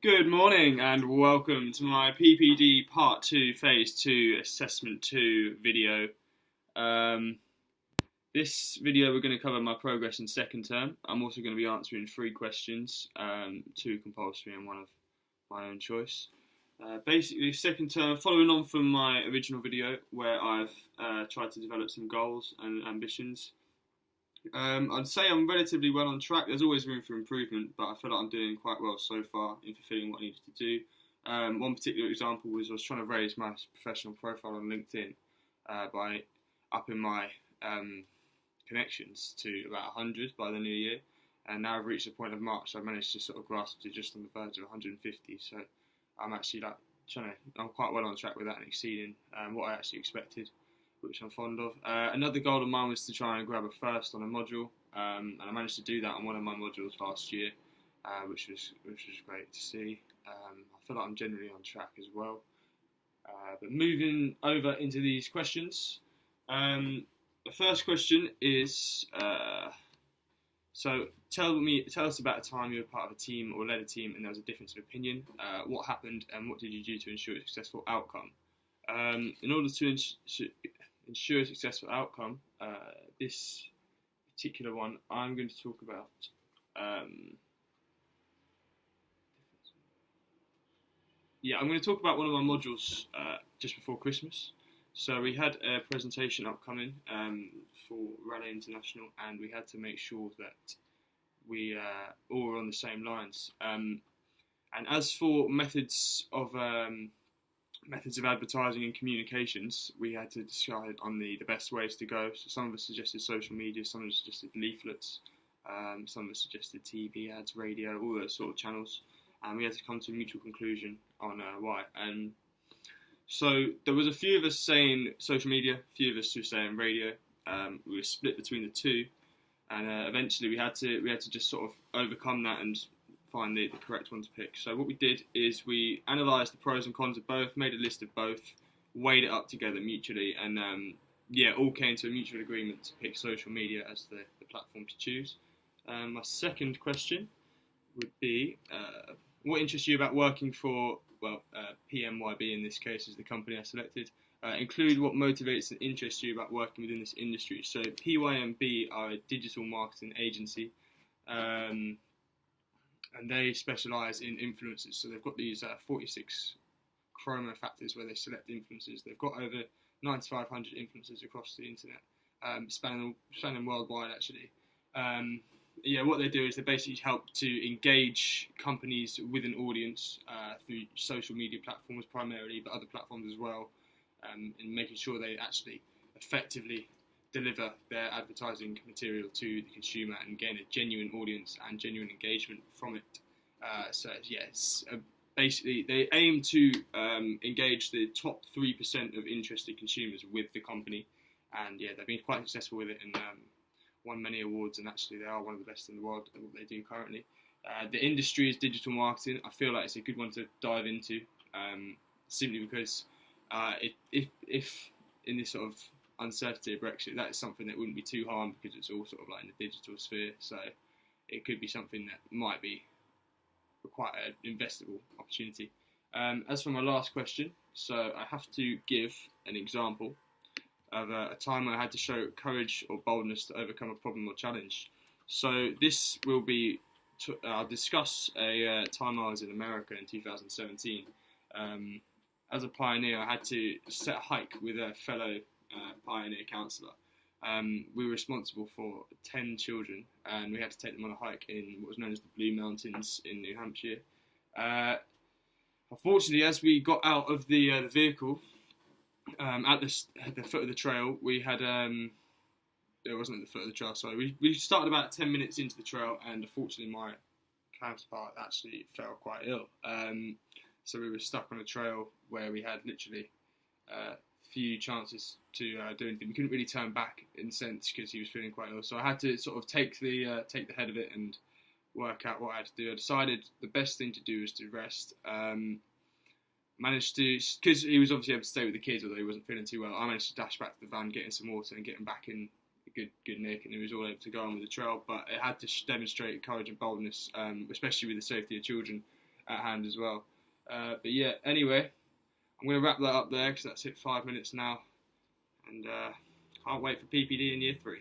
Good morning and welcome to my PPD Part 2 Phase 2 Assessment 2 video. This video we're going to cover my progress in second term. I'm also going to be answering 3 questions, 2 compulsory and 1 of my own choice. Basically, second term, following on from my original video where I've tried to develop some goals and ambitions. I'd say I'm relatively well on track. There's always room for improvement, but I feel like I'm doing quite well so far in fulfilling what I needed to do. One particular example was I was trying to raise my professional profile on LinkedIn by upping my connections to about 100 by the new year, and now I've reached the point of March. I've managed to sort of grasp to just on the verge of 150. So I'm actually I'm quite well on track with that and exceeding what I actually expected, which I'm fond of. Another goal of mine was to try and grab a first on a module, and I managed to do that on one of my modules last year, which was great to see. I feel like I'm generally on track as well. But moving over into these questions, the first question is, so tell us about a time you were part of a team or led a team and there was a difference of opinion. What happened and what did you do to ensure a successful outcome? In order to ensure a successful outcome, this particular one I'm going to talk about I'm going to talk about one of my modules just before Christmas. So we had a presentation upcoming for Raleigh International, and we had to make sure that we all were on the same lines. And as for methods of advertising and communications, we had to decide on the best ways to go. So some of us suggested social media, some of us suggested leaflets, some of us suggested TV ads, radio, all those sort of channels, and we had to come to a mutual conclusion on why. And so there was a few of us saying social media, a few of us were saying radio. We were split between the two, and eventually we had to just sort of overcome that and find the correct one to pick. So what we did is we analysed the pros and cons of both, made a list of both, weighed it up together mutually, and all came to a mutual agreement to pick social media as the platform to choose. My second question would be, what interests you about working for, PMYB in this case is the company I selected. Include what motivates and interests you about working within this industry. So PYMB are a digital marketing agency, and they specialise in influencers. So they've got these 46 chroma factors where they select influencers. They've got over 9,500 influencers across the internet, spanning worldwide actually. What they do is they basically help to engage companies with an audience through social media platforms primarily, but other platforms as well, in making sure they actually effectively deliver their advertising material to the consumer and gain a genuine audience and genuine engagement from it. Basically they aim to engage the top 3% of interested consumers with the company, and they've been quite successful with it and won many awards, and actually they are one of the best in the world at what they do currently. The industry is digital marketing. I feel like it's a good one to dive into, simply because if in this sort of uncertainty of Brexit, that is something that wouldn't be too harm because it's all sort of like in the digital sphere, so it could be something that might be quite an investable opportunity. As for my last question, so I have to give an example of a time I had to show courage or boldness to overcome a problem or challenge. So this will be, I'll discuss a time I was in America in 2017. As a pioneer, I had to set a hike with a fellow pioneer counsellor. We were responsible for 10 children, and we had to take them on a hike in what was known as the Blue Mountains in New Hampshire. Unfortunately, as we got out of the vehicle, at the foot of the trail, we had it wasn't at the foot of the trail, sorry. We started about 10 minutes into the trail, and unfortunately my counterpart actually fell quite ill. So we were stuck on a trail where we had literally few chances to do anything. We couldn't really turn back in a sense because he was feeling quite ill. So I had to sort of take the head of it and work out what I had to do. I decided the best thing to do was to rest. Managed to, because he was obviously able to stay with the kids, although he wasn't feeling too well, I managed to dash back to the van, get him some water and get him back in a good nick, and he was all able to go on with the trail. But it had to demonstrate courage and boldness, especially with the safety of children. at hand as well. But yeah, anyway, I'm going to wrap that up there because that's it, 5 minutes now. And can't wait for PPD in year 3.